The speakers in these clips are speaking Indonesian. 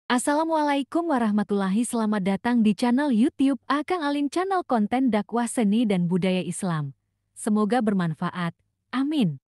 Assalamualaikum warahmatullahi Selamat datang di channel YouTube Akang Alin channel konten dakwah seni dan budaya Islam. Semoga bermanfaat. Amin.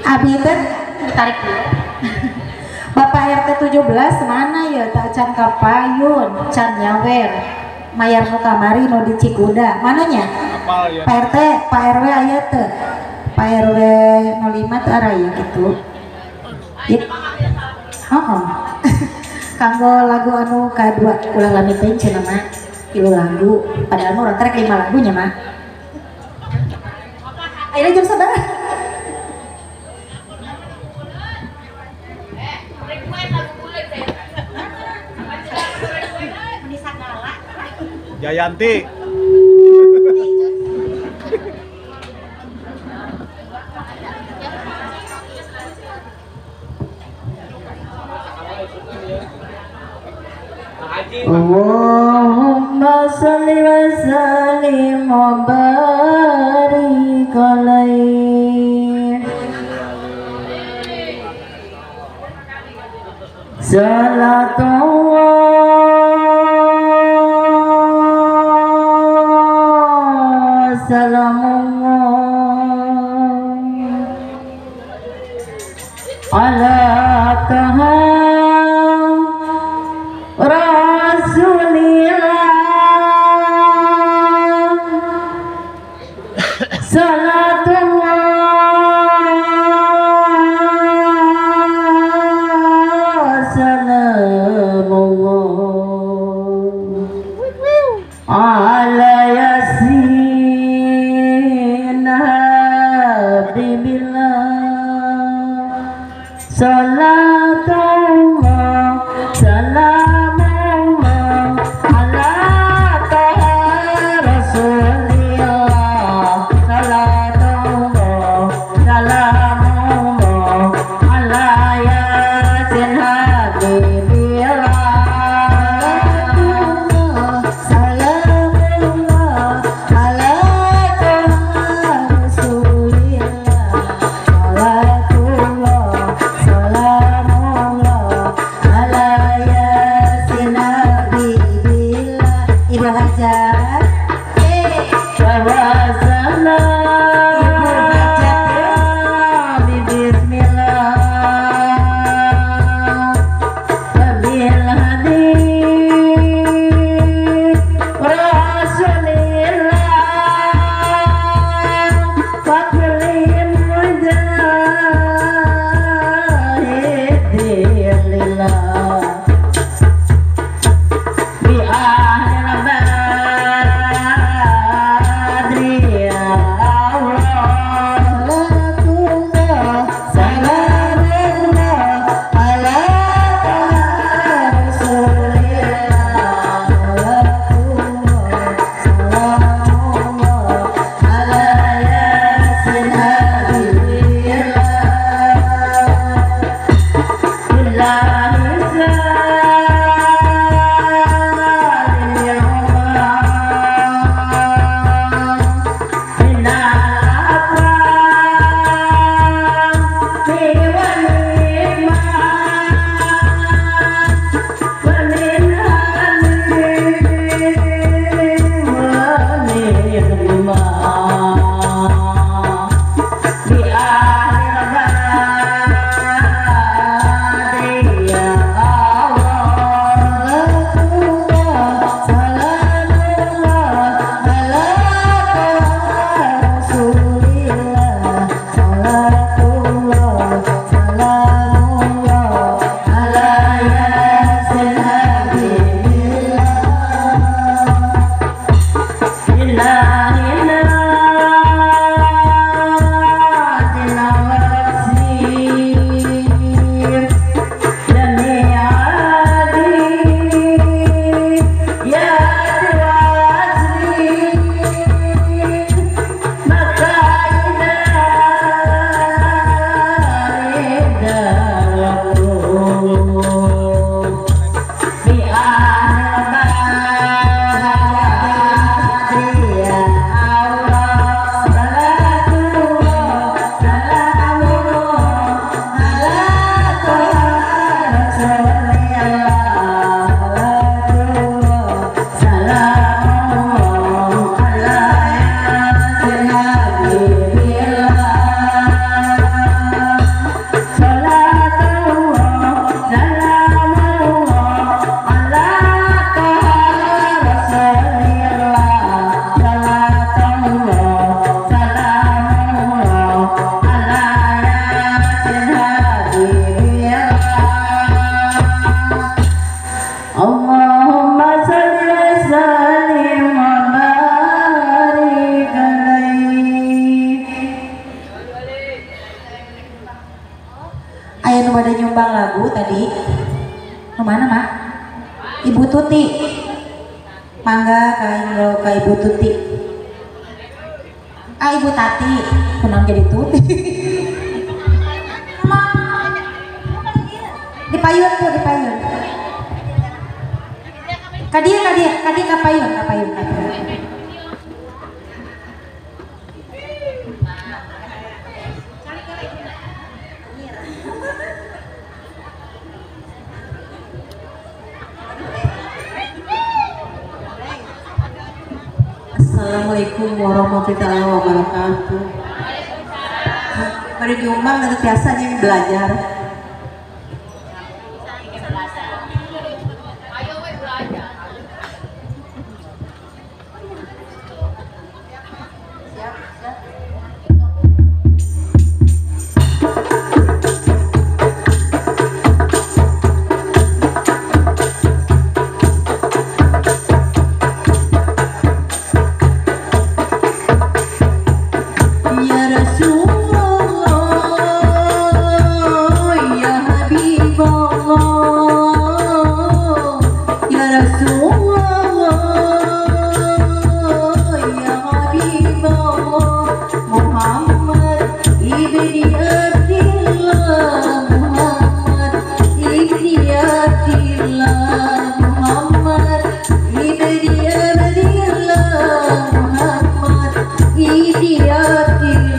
Abi teh tarik dulu. Bapak RT 17 mana ya tak can kapayun can nyawer mayar nu kamari nu di Cikuda mananya ya? Pak RT Pak RW aya teh Pak RW 05 teh araya gitu kanggo lagu anu kadua ulah lami teh cenah mah 3 lagu padahal mah urang teh 5 lagunya mah ayeuna jam sabaraha. Jayanti. Allahumma sholli wa sallim wa barik alaihi. Salatullah salamullah ala taha Rasulillah salatullah salamullah ala yasin habibillah salatullah salamullah ala taha Rasulillah salatullah salamullah ala yasin habibillah salamullah ala taha Rasulillah salatullah salamullah ala yasin habibillah. Ibu Hajat Wawasana Ibu Hajat Bismillah Wabil hadid Rasulillah Fakulin mujahidin lillah Bi ahlil badri ya Allah salatullah salamullah ala taha Rasulillah salatullah salamullah ala yasin habibillah Pada nyumbang lagu tadi kemana mak? Ibu Tuti mangga ka Ibu Tuti Ibu Tati kenang jadi Tuti dipayun bu dipayun kadia kapayun Assalamualaikum warahmatullahi wabarakatuh. Pada diumbang dan biasanya belajar. Ya Rasulullah, ya Habibullah, ya Rasulullah, ya Habibullah, Muhammad ibni Abdillah, Muhammad ibni Abdillah, Muhammad ibni Abdillah, Muhammad ibni Abdillah.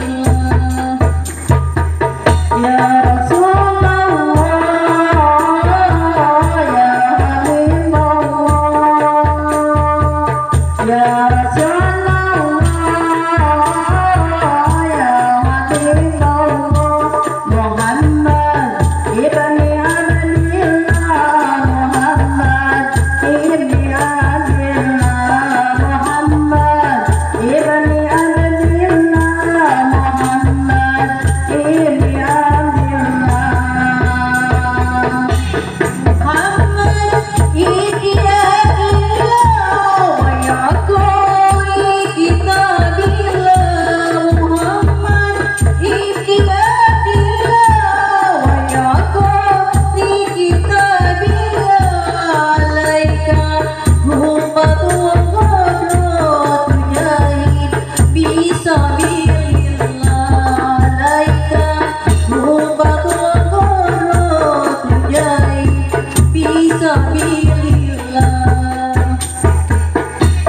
Ya Rasulullah, ya Habibullah, ya Rasulullah, ya Habibullah, Muhammad ibni Abdillah, Muhammad ibni Abdillah, Muhammad ibni Abdillah, Muhammad ibni Abdillah, Muhammad ibni Abdillah, wa yaqul kitabillah, Muhammad ibni Abdillah, wa yaqul kitabillah, alaika hummatullah tujahid bisabilillah, alaika hummatullah tujahid bisabilillah.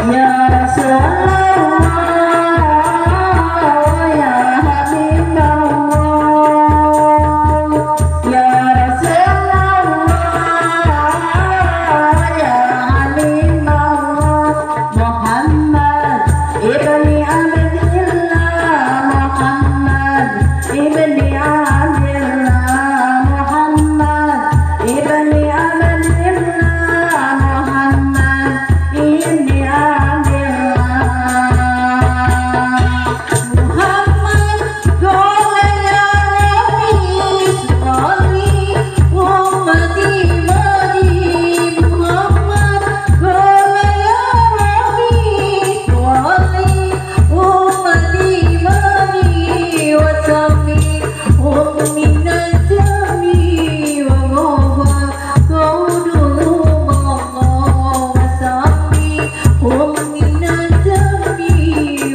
Ya Rasulullah, ya Habibullah, ya Rasulullah, ya Habibullah, Muhammad ibni Abdillah, Muhammad ibni Abdillah, Muhammad ibni Abdillah, Muhammad ibni Abdillah, Muhammad qala ya Rabbi sholli ummati madi, Muhammad qala ya Rabbi sholli ummati madi, wa sami minal jami wa ghawa qawluhum Allah, wa sami minal jami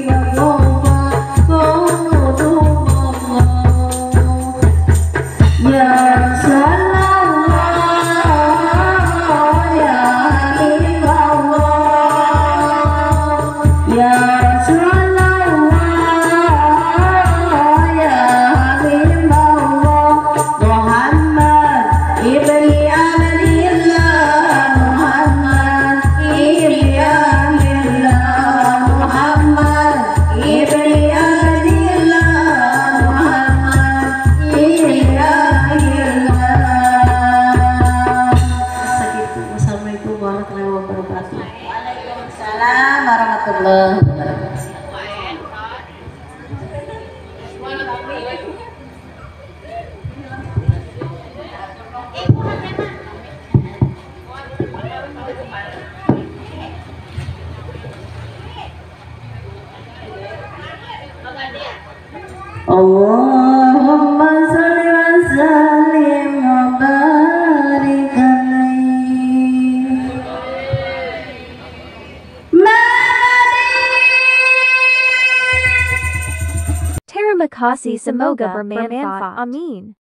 wa ghawa qawluhum Allah. Ya Rasulullah, ya Habibullah, ya Rasulullah, ya Habibullah, Muhammad ibni Abdillah, Muhammad ibni Abdillah, Muhammad ibni Abdillah, Muhammad ibni Abdillah. Segitu. Wassalamualaikum warahmatullahi wabarakatuh. Waalaikumsalam warahmatullahi wabarakatuh. Allahumma shalli wa sallim wa barik alaihi. Terima kasih semoga bermanfaat. Amin.